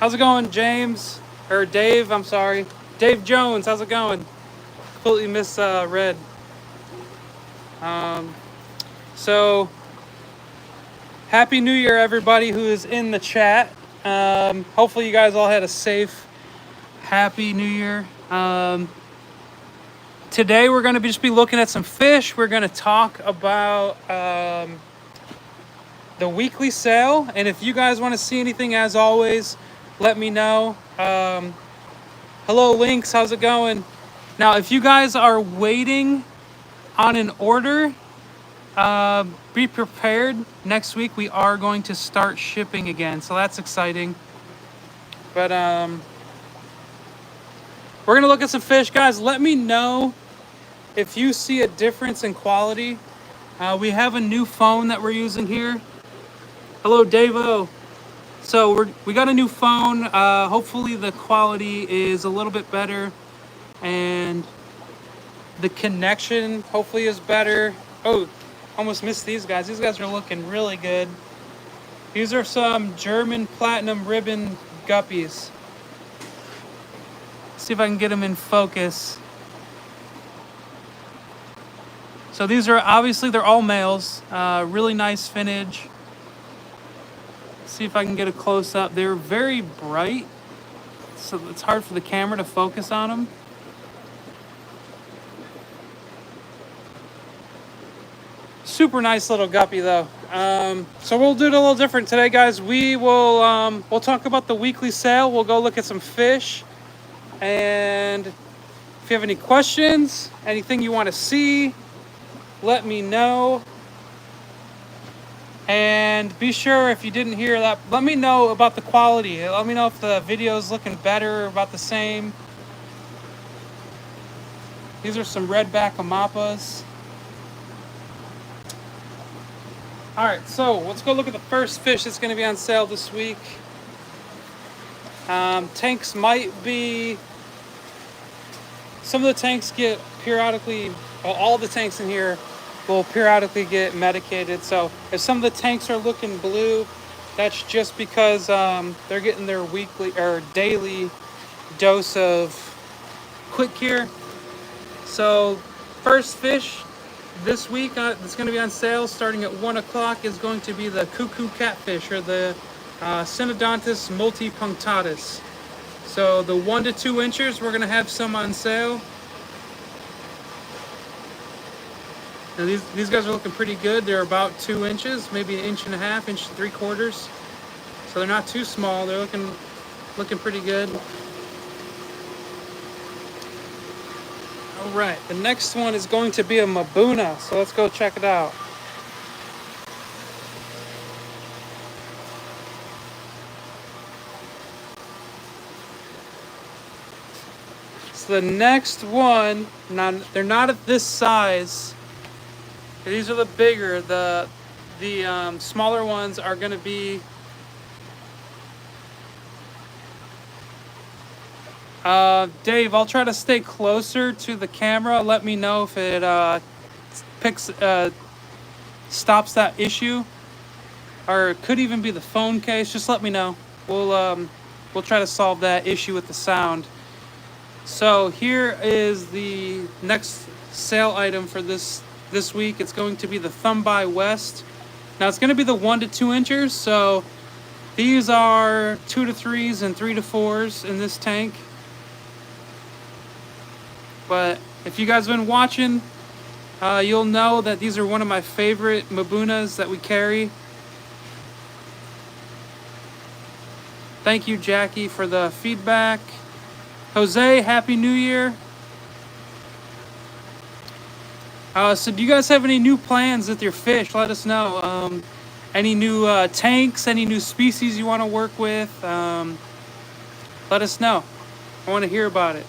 How's it going, James? Or Dave, I'm sorry. Dave Jones, how's it going? Completely misread. So, Happy New Year, everybody who is in the chat. Hopefully you guys all had a safe, Happy New Year. Today we're going to just be looking at some fish. We're going to talk about the weekly sale. And if you guys want to see anything, as always, let me know. Hello, Lynx. How's it going? Now, if you guys are waiting on an order, be prepared. Next week, we are going to start shipping again. So that's exciting. But we're going to look at some fish. Guys, let me know if you see a difference in quality. We have a new phone that we're using here. Hello, Davo. So we got a new phone. Hopefully the quality is a little bit better, and the connection hopefully is better. Oh, almost missed these guys. These guys are looking really good. These are some German platinum ribbon guppies. See if I can get them in focus. So these are obviously, they're all males. Really nice finnage. See if I can get a close up. They're very bright, so it's hard for the camera to focus on them. Super nice little guppy though. So we'll do it a little different today, guys. We will we'll talk about the weekly sale. We'll go look at some fish, and if you have any questions, anything you want to see, let me know. And be sure, if you didn't hear that, let me know about the quality. Let me know if the video is looking better or about the same. These are some redback amapas. Alright, so let's go look at the first fish that's going to be on sale this week. Tanks might be... Some of the tanks get periodically... Well, all the tanks in here will periodically get medicated. So if some of the tanks are looking blue, that's just because they're getting their weekly or daily dose of quick cure. So first fish this week that's going to be on sale starting at 1 o'clock is going to be the Cuckoo Catfish, or the Synodontis multipunctatus. So the 1 to 2 inchers, we're going to have some on sale. Now these guys are looking pretty good. They're about 2 inches, maybe 1.5 inches, 1.75 inches. So they're not too small. They're looking pretty good. All right, the next one is going to be a Mabuna. So let's go check it out. So the next one, they're not at this size. These are the bigger. The smaller ones are going to be Dave, I'll try to stay closer to the camera. Let me know if it stops that issue, or it could even be the phone case. Just let me know. We'll try to solve that issue with the sound. So here is the next sale item for this week. It's going to be the Thumby West. Now it's going to be the 1 to 2 inchers. So these are 2 to 3s and 3 to 4s in this tank. But if you guys have been watching, you'll know that these are one of my favorite Mabunas that we carry. Thank you, Jackie, for the feedback. Jose, Happy New Year. So do you guys have any new plans with your fish? Let us know. Any new tanks, any new species you want to work with? Let us know. I want to hear about it.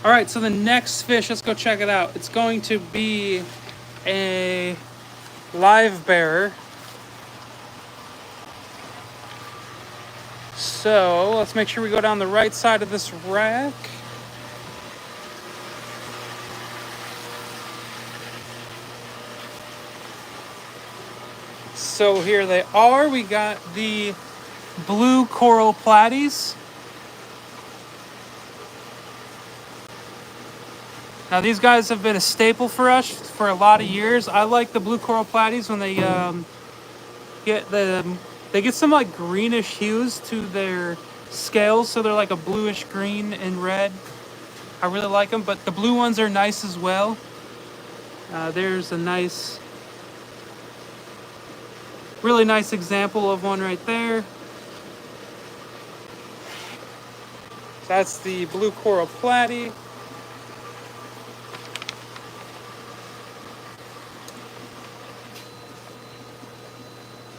All right, so the next fish, let's go check it out. It's going to be a live bearer. So let's make sure we go down the right side of this rack. So here they are. We got the blue coral platies. Now these guys have been a staple for us for a lot of years. I like the blue coral platies when they get some like greenish hues to their scales, so they're like a bluish green and red. I really like them, but the blue ones are nice as well. There's a nice, really nice example of one right there. So that's the blue coral platy.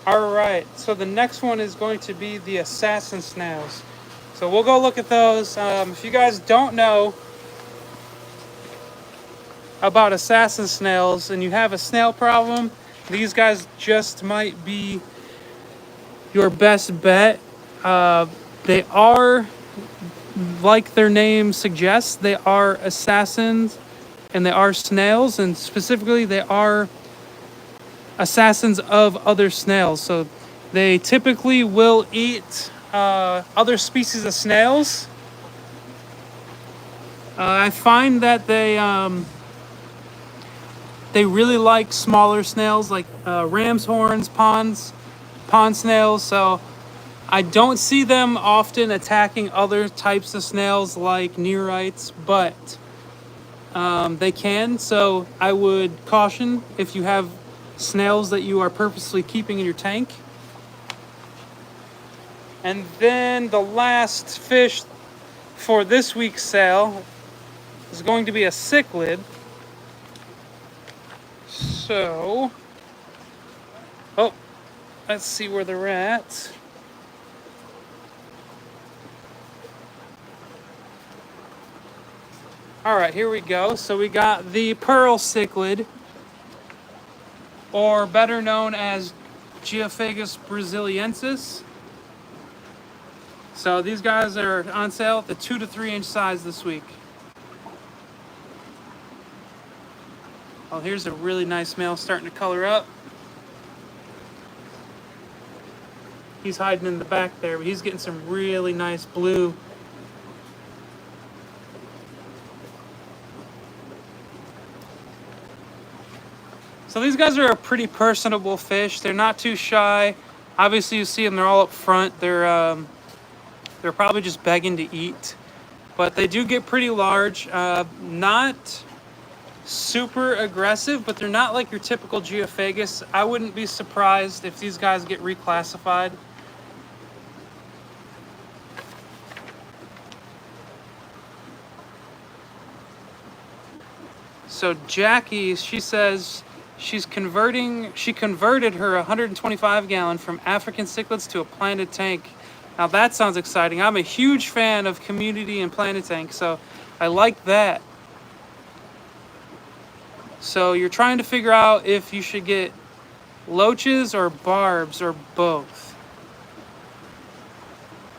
Alright, so the next one is going to be the assassin snails. So we'll go look at those. If you guys don't know about assassin snails and you have a snail problem, these guys just might be your best bet. They are, like their name suggests, they are assassins and they are snails, and specifically they are assassins of other snails. So they typically will eat other species of snails. I find that they really like smaller snails, like ram's horns, pond snails. So I don't see them often attacking other types of snails like neorites, but they can. So I would caution if you have snails that you are purposely keeping in your tank. And then the last fish for this week's sale is going to be a cichlid. So, let's see where they're at. All right, here we go. So we got the pearl cichlid, or better known as Geophagus brasiliensis. So these guys are on sale at the 2 to 3 inch size this week. Oh, here's a really nice male starting to color up. He's hiding in the back there, but he's getting some really nice blue. So these guys are a pretty personable fish. They're not too shy. Obviously, you see them, they're all up front. They're probably just begging to eat. But they do get pretty large. Not super aggressive, but they're not like your typical Geophagus. I wouldn't be surprised if these guys get reclassified. So Jackie, she says she converted her 125 gallon from African cichlids to a planted tank. Now that sounds exciting. I'm a huge fan of community and planted tank, so I like that. So you're trying to figure out if you should get loaches or barbs or both.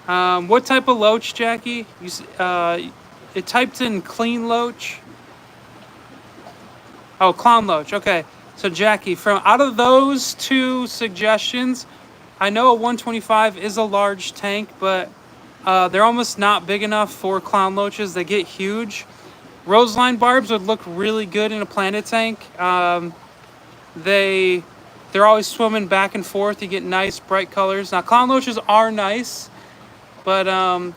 What type of loach, Jackie? It typed in clean loach. Oh, clown loach. Okay. So Jackie, from out of those two suggestions, I know a 125 is a large tank, but they're almost not big enough for clown loaches. They get huge. Roseline barbs would look really good in a planted tank. They're always swimming back and forth. You get nice bright colors. Now clown loaches are nice, but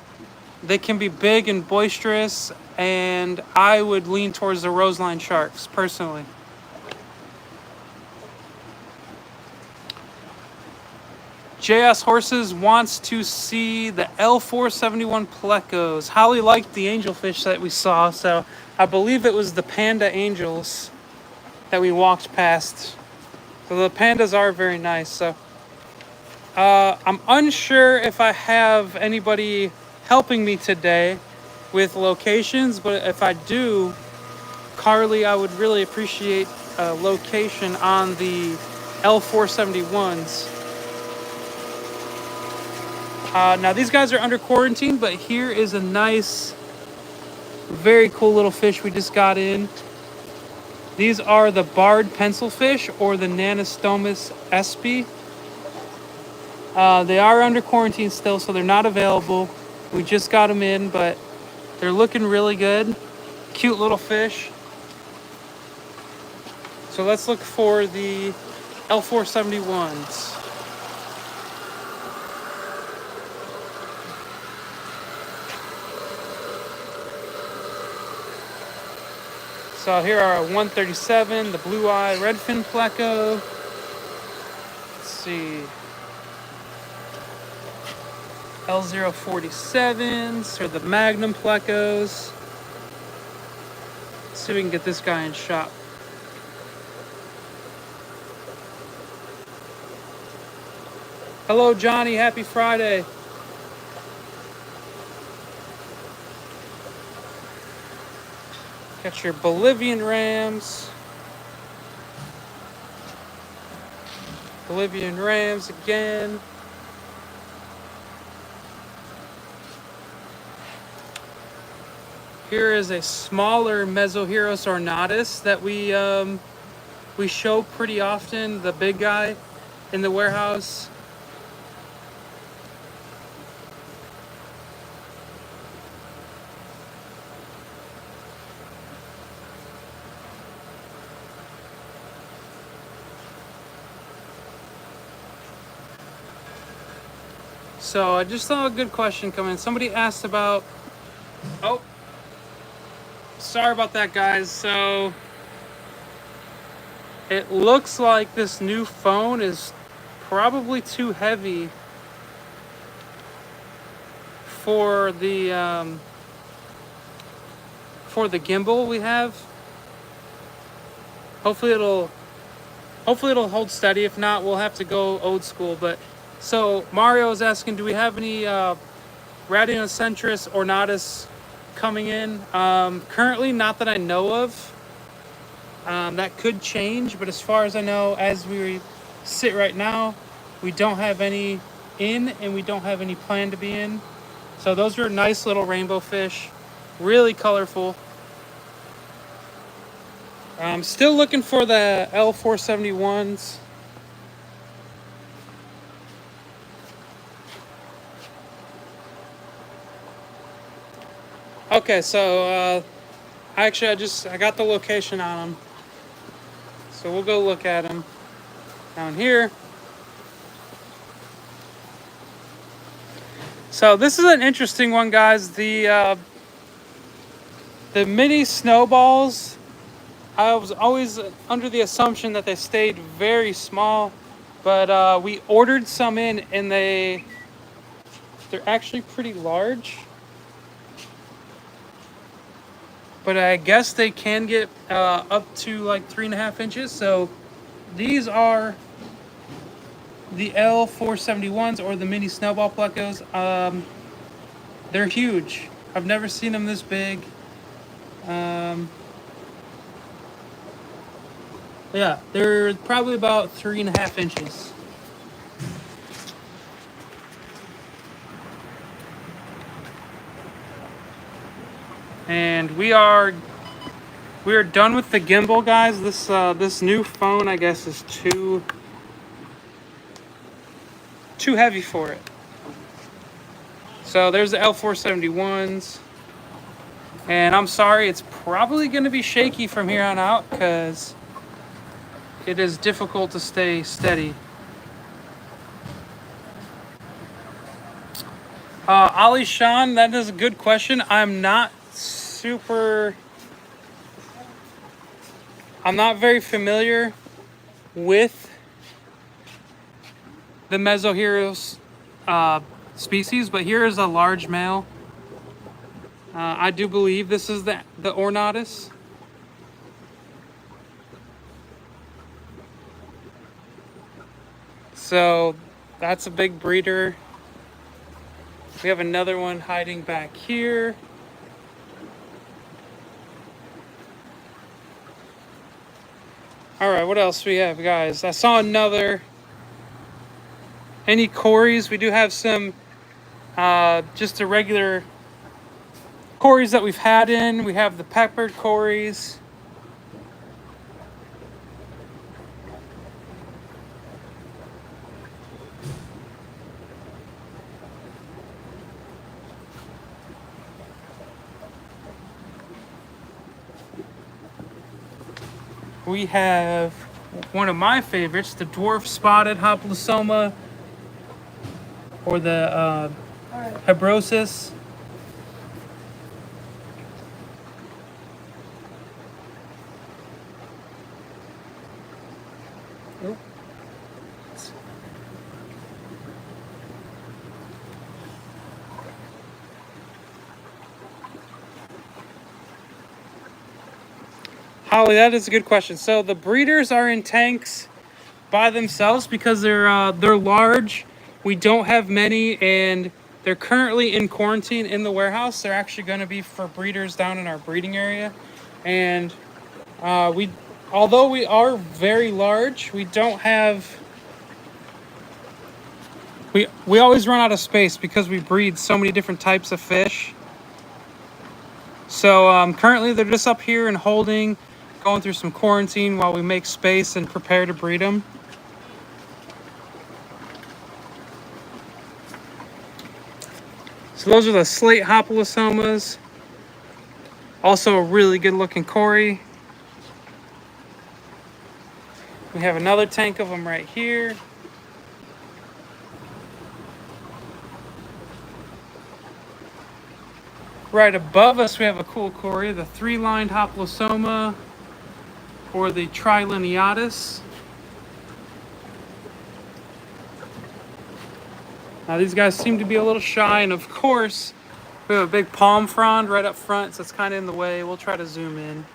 they can be big and boisterous, and I would lean towards the roseline sharks personally. JS Horses wants to see the L471 Plecos. Holly liked the angelfish that we saw, so I believe it was the panda angels that we walked past. So the pandas are very nice. So I'm unsure if I have anybody helping me today with locations, but if I do, Carly, I would really appreciate a location on the L471s. Now these guys are under quarantine, but here is a nice, very cool little fish we just got in. These are the barred pencilfish, or the Nanostomus espi. They are under quarantine still, so they're not available. We just got them in, but they're looking really good. Cute little fish. So let's look for the L471s. So here are 137, the blue eye redfin Pleco. Let's see. L047s or the Magnum Plecos. Let's see if we can get this guy in shop. Hello, Johnny. Happy Friday. Got your Bolivian Rams. Bolivian Rams again. Here is a smaller Mesoheros Ornatus that we show pretty often, the big guy in the warehouse. So I just saw a good question come in. Somebody asked about, oh, sorry about that, guys. So it looks like this new phone is probably too heavy for the gimbal we have. Hopefully it'll hold steady. If not, we'll have to go old school. But so Mario is asking, do we have any Radiocentris Ornatus coming in? Currently, not that I know of. That could change, but as far as I know, as we sit right now, we don't have any in, and we don't have any planned to be in. So those are nice little rainbow fish, really colorful. I'm still looking for the L471s. Okay, so actually I got the location on them, so we'll go look at them down here. So this is an interesting one, guys. The mini snowballs, I was always under the assumption that they stayed very small, but we ordered some in, and they're actually pretty large. But I guess they can get up to like 3.5 inches. So these are the L471s or the mini snowball plecos. They're huge. I've never seen them this big. Yeah, they're probably about 3.5 inches. And we are done with the gimbal, guys. This new phone, I guess, is too heavy for it. So there's the L471s, and I'm sorry, it's probably going to be shaky from here on out because it is difficult to stay steady. Ali Sean, that is a good question. I'm not very familiar with the Mesoheros species, but here is a large male. I do believe this is the Ornatus. So that's a big breeder. We have another one hiding back here. All right, what else we have, guys? I saw another. Any Corys? We do have some just the regular Corys that we've had in. We have the peppered Corys. we have one of my favorites, the Dwarf Spotted Hoplossoma, or the Hebrosis. Oop. Holly, that is a good question. So the breeders are in tanks by themselves because they're large. We don't have many, and they're currently in quarantine in the warehouse. They're actually going to be for breeders down in our breeding area, and although we are very large, we don't have. We always run out of space because we breed so many different types of fish. So currently they're just up here and holding, going through some quarantine while we make space and prepare to breed them. So those are the slate Hoplosomas. Also a really good looking Cory. We have another tank of them right here. Right above us we have a cool Cory, the 3-lined Hoplosoma, or the Trilineatus. Now these guys seem to be a little shy, and of course we have a big palm frond right up front, so it's kind of in the way. We'll try to zoom in.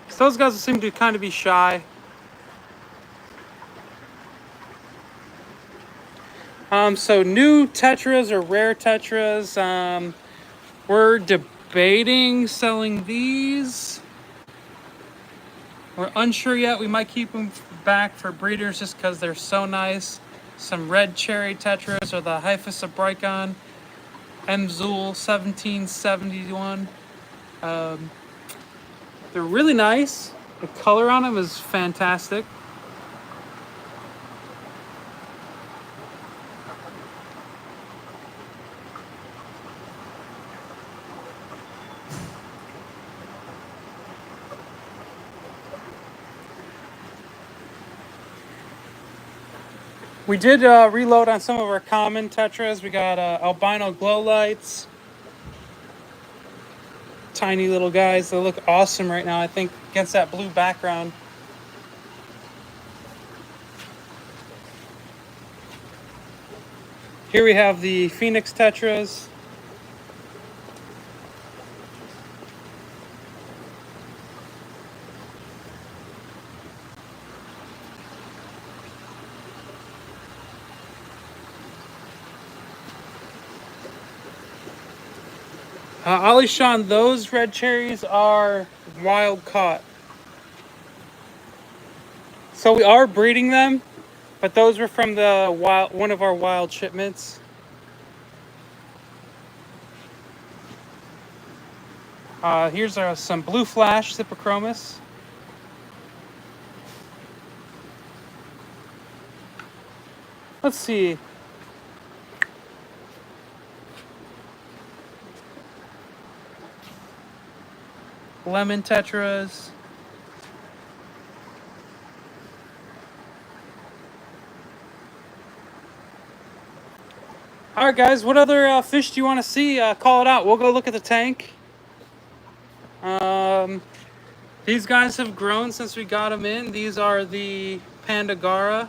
So those guys seem to kind of be shy. So new Tetras or rare Tetras. We're debating selling these. We're unsure yet. We might keep them back for breeders just because they're so nice. Some red cherry Tetras or the Hyphosabricon Mzul 1771. They're really nice. The color on them is fantastic. We did reload on some of our common Tetras. We got albino glow lights. Tiny little guys. They look awesome right now, I think, against that blue background. Here we have the Phoenix Tetras. Ali Sean, those red cherries are wild caught. So we are breeding them, but those were from the one of our wild shipments. Here's some blue flash Zippochromis. Let's see. Lemon Tetras. All right, guys. What other fish do you want to see? Call it out. We'll go look at the tank. These guys have grown since we got them in. These are the Pandagara.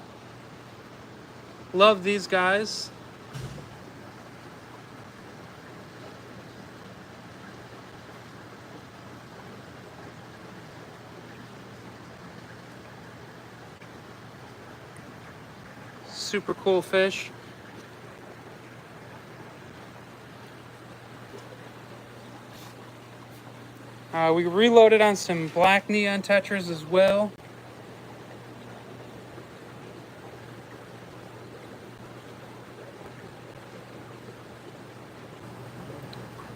Love these guys. Super cool fish. We reloaded on some black neon Tetras as well.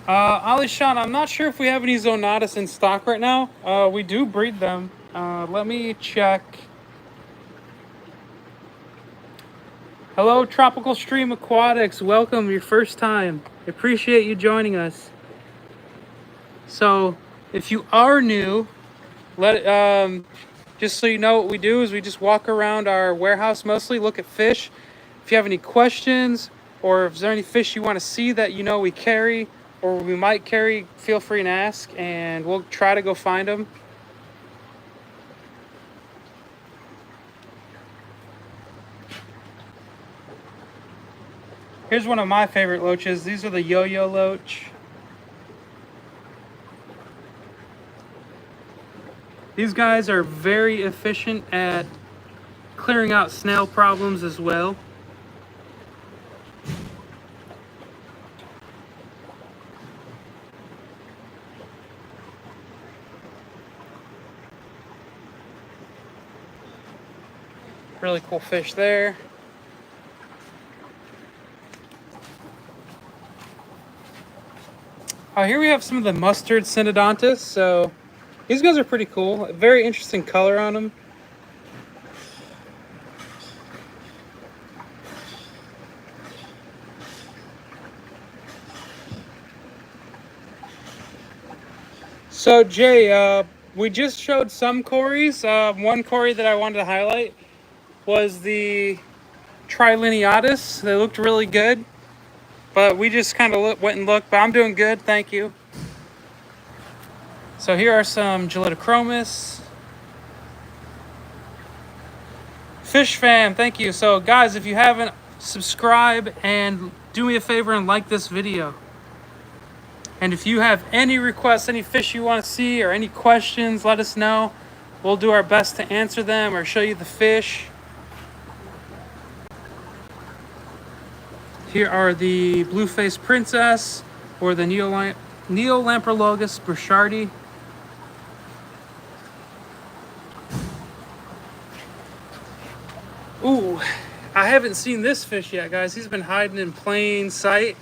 Ali Sean, I'm not sure if we have any Zunatus in stock right now. We do breed them. Let me check. Hello, Tropical Stream Aquatics. Welcome, your first time. I appreciate you joining us. So, if you are new, just so you know, what we do is we just walk around our warehouse, mostly look at fish. If you have any questions, or if there's any fish you want to see that you know we carry, or we might carry, feel free and ask, and we'll try to go find them. Here's one of my favorite loaches. These are the yo-yo loach. These guys are very efficient at clearing out snail problems as well. Really cool fish there. Here we have some of the mustard Synodontus. So these guys are pretty cool. A very interesting color on them. So Jay, we just showed some cories. One cory that I wanted to highlight was the Trilineatus. They looked really good, but we just kind of went and looked. But I'm doing good, thank you. So here are some Gelet chromis. Fish fam, thank you. So guys, if you haven't, subscribe and do me a favor and like this video. And if you have any requests, any fish you want to see, or any questions, let us know. We'll do our best to answer them or show you the fish. Here are the blue-faced princess, or the Neolamprologus burchardi. Ooh, I haven't seen this fish yet, guys. He's been hiding in plain sight.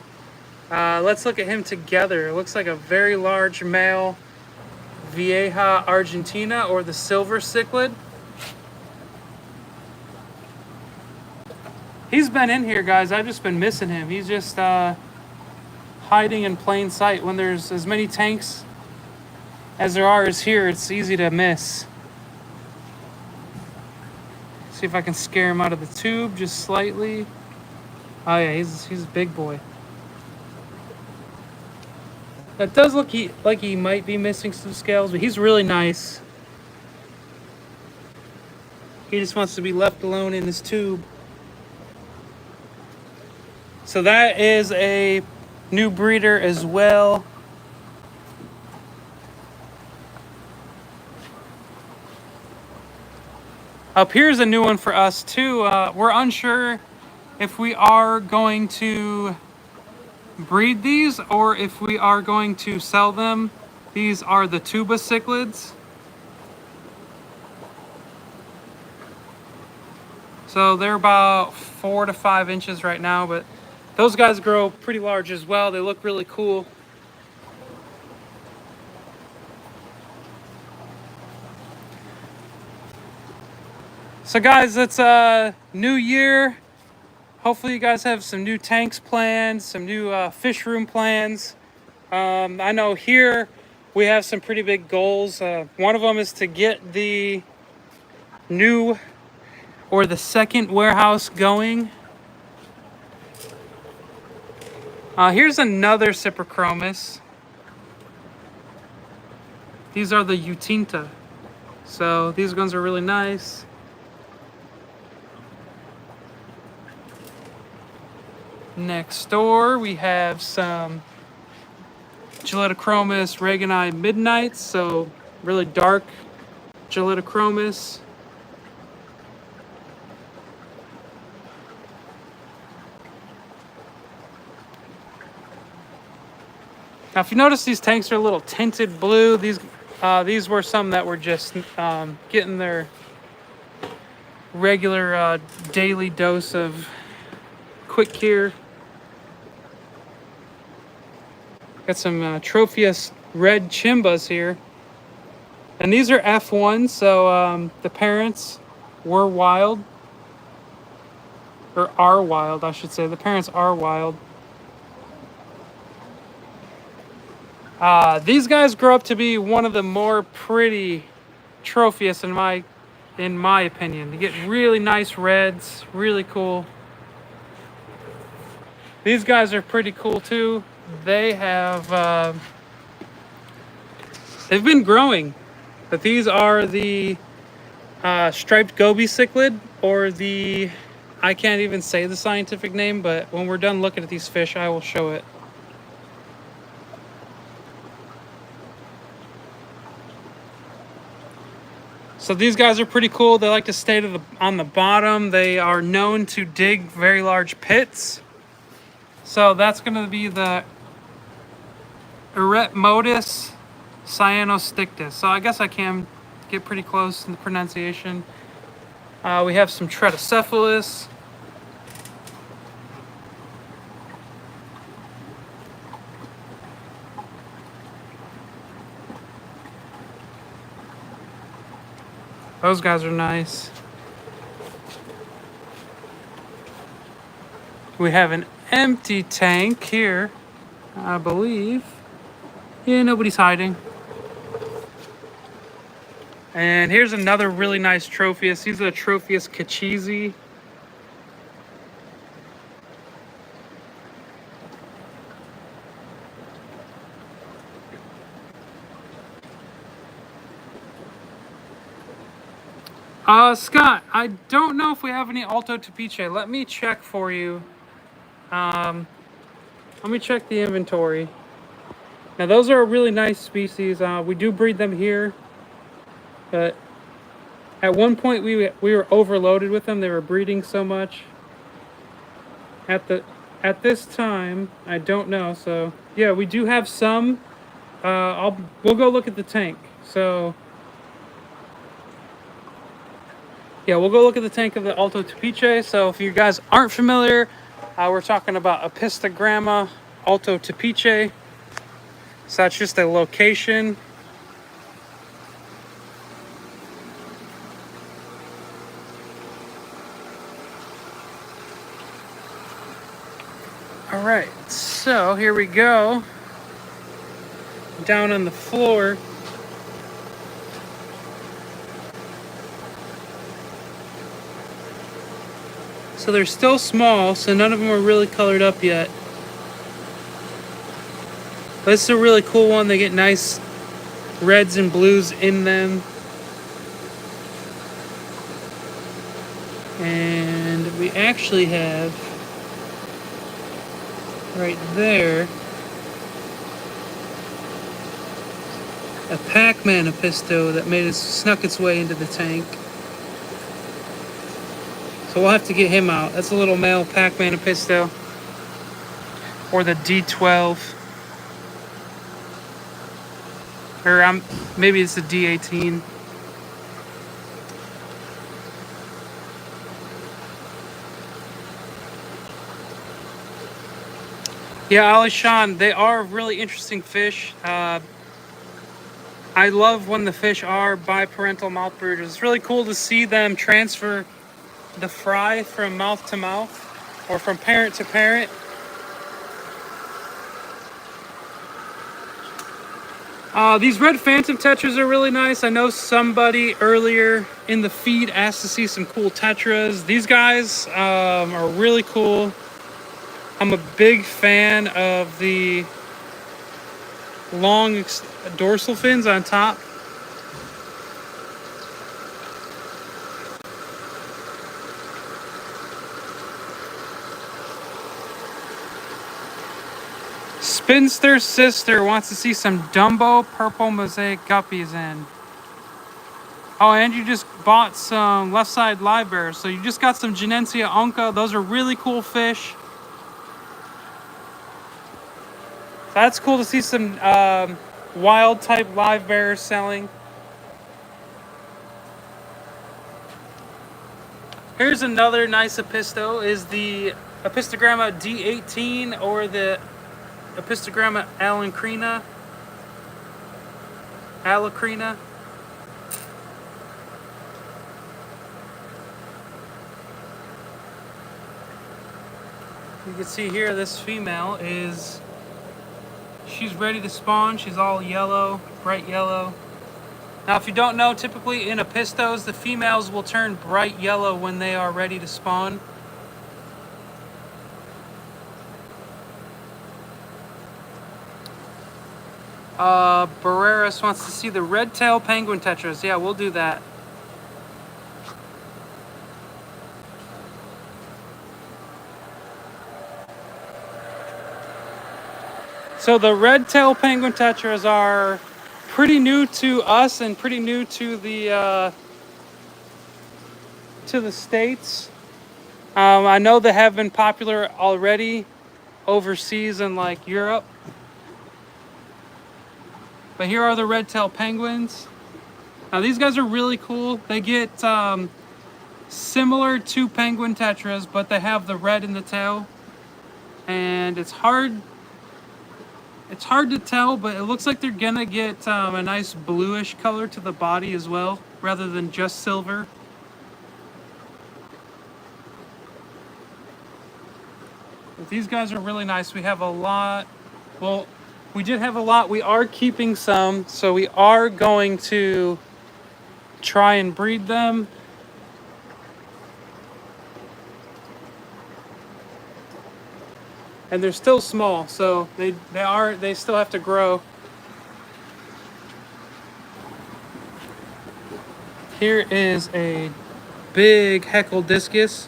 Let's look at him together. It looks like a very large male Vieja Argentina, or the silver cichlid. He's been in here, guys. I've just been missing him. He's just hiding in plain sight. When there's as many tanks as there are as here, it's easy to miss. See if I can scare him out of the tube just slightly. Oh yeah, he's a big boy. That does look like he might be missing some scales, but he's really nice. He just wants to be left alone in his tube. So that is a new breeder as well. Up here's a new one for us too. We're unsure if we are going to breed these or if we are going to sell them. These are the tuba cichlids. So they're about 4 to 5 inches right now, but those guys grow pretty large as well. They look really cool. So guys, it's a new year. Hopefully you guys have some new tanks planned, some new fish room plans. I know here we have some pretty big goals. One of them is to get the new or the second warehouse going. Here's another Cyprichromis. These are the Utinta. So these ones are really nice. Next door we have some Geletochromis regani midnights, so really dark Geletochromis. Now, if you notice, these tanks are a little tinted blue. These were some that were just getting their regular daily dose of quick cure. Got some Tropheus red chimbas here. And these are F1s, so the parents were wild. Or are wild, I should say. The parents are wild. These guys grow up to be one of the more pretty trophies in my opinion. You get really nice reds, really cool. These guys are pretty cool too. They have they've been growing, but these are the striped goby cichlid, or the, I can't even say the scientific name, but when we're done looking at these fish, I will show it. So these guys are pretty cool. They like to stay on the bottom. They are known to dig very large pits. So that's going to be the Eretmodus cyanostictus. So I guess I can get pretty close in the pronunciation. We have some Tretocephalus. Those guys are nice. We have an empty tank here, I believe. Yeah, nobody's hiding. And here's another really nice Tropheus. These are the Tropheus Cachisi. Scott, I don't know if we have any Altotoes. Let me check for you. Let me check the inventory. Now, those are a really nice species. We do breed them here, but at one point we were overloaded with them. They were breeding so much. At this time, I don't know. So yeah, we do have some. We'll go look at the tank. So. Yeah, we'll go look at the tank of the Altotoes. So if you guys aren't familiar, we're talking about Apistogramma Altotoes. So that's just a location. All right, so here we go. Down on the floor. So they're still small, so none of them are really colored up yet. But it's a really cool one. They get nice reds and blues in them. And we actually have right there a Pac-Man Apisto that snuck its way into the tank. So we'll have to get him out. That's a little male Pac-Man Apisto. Or the D12. Or maybe it's the D18. Yeah, Alishan, they are really interesting fish. I love when the fish are biparental mouth breeders. It's really cool to see them transfer the fry from mouth to mouth, or from parent to parent. These red phantom tetras are really nice. I know somebody earlier in the feed asked to see some cool tetras. These guys are really cool. I'm a big fan of the long dorsal fins on top. Spinster Sister wants to see some Dumbo purple mosaic guppies in. Oh, and you just bought some left side live bears. So you just got some Genena Ana. Those are really cool fish. So that's cool to see some wild type live bears selling. Here's another nice Apisto, is the Apistogramma D18 or the Apistogramma alacrina. You can see here this female she's ready to spawn. She's all yellow, bright yellow. Now if you don't know, typically in Apistos the females will turn bright yellow when they are ready to spawn. Barreras wants to see the red-tail penguin tetras. Yeah, we'll do that. So the red-tail penguin tetras are pretty new to us and pretty new to the States. I know they have been popular already overseas in like Europe. But here are the red-tail penguins. Now these guys are really cool. They get similar to penguin tetras, but they have the red in the tail. And it's hard to tell, but it looks like they're gonna get a nice bluish color to the body as well, rather than just silver. But these guys are really nice. We have a lot. Well, we did have a lot. We are keeping some, so we are going to try and breed them. And they're still small, so they still have to grow. Here is a big Heckle Discus.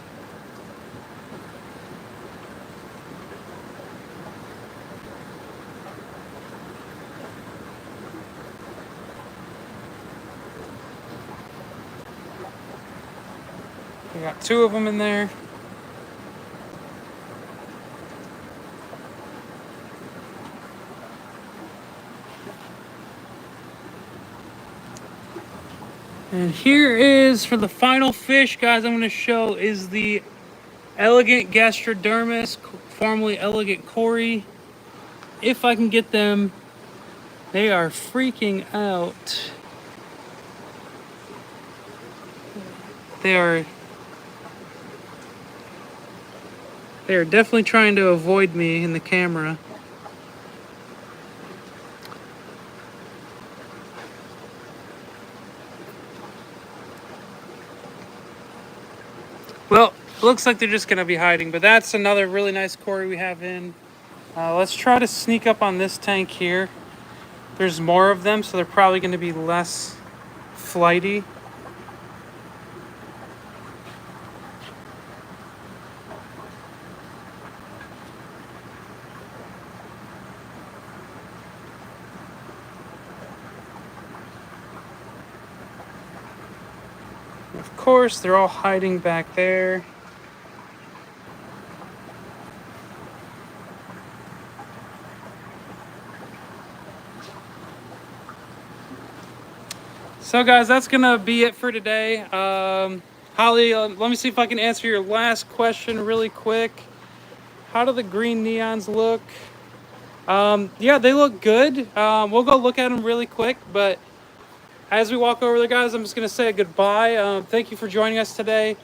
We got 2 of them in there. And here is, for the final fish, guys, I'm going to show is the elegant gastrodermis, formerly elegant Cory. If I can get them, they are freaking out. They are definitely trying to avoid me in the camera. Well, looks like they're just going to be hiding, but that's another really nice Cory we have in. Let's try to sneak up on this tank here. There's more of them, so they're probably going to be less flighty. Of course, they're all hiding back there. So guys, that's gonna be it for today. Holly, let me see if I can answer your last question really quick. How do the green neons look? Yeah, they look good. We'll go look at them really quick, but as we walk over there, guys, I'm just going to say goodbye. Thank you for joining us today.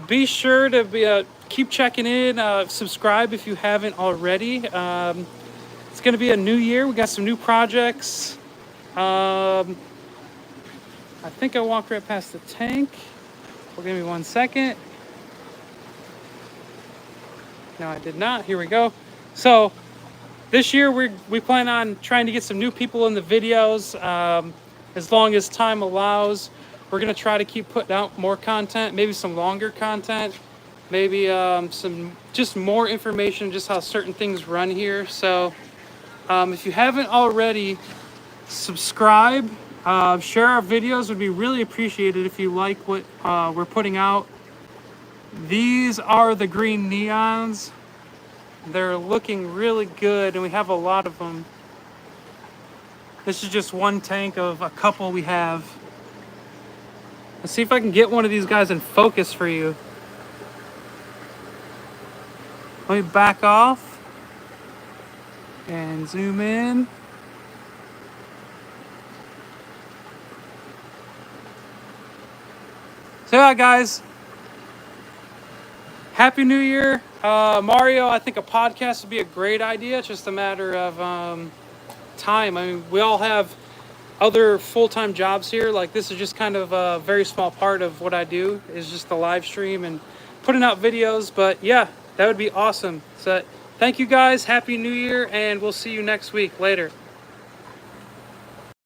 Be sure to keep checking in. Subscribe if you haven't already. It's going to be a new year. We got some new projects. I think I walked right past the tank. Well, give me 1 second. No, I did not. Here we go. So this year we plan on trying to get some new people in the videos. As long as time allows, we're going to try to keep putting out more content, maybe some longer content, maybe some just more information, just how certain things run here. So if you haven't already, subscribe, share our videos. Would be really appreciated if you like what we're putting out. These are the green neons. They're looking really good, and we have a lot of them. This is just one tank of a couple we have. Let's see if I can get one of these guys in focus for you. Let me back off and zoom in. So yeah, guys, Happy New Year. Mario, I think a podcast would be a great idea. It's just a matter of time. I mean, we all have other full-time jobs here. Like, this is just kind of a very small part of what I do, is just the live stream and putting out videos. But yeah, that would be awesome. So thank you guys. Happy New Year, and we'll see you next week. Later.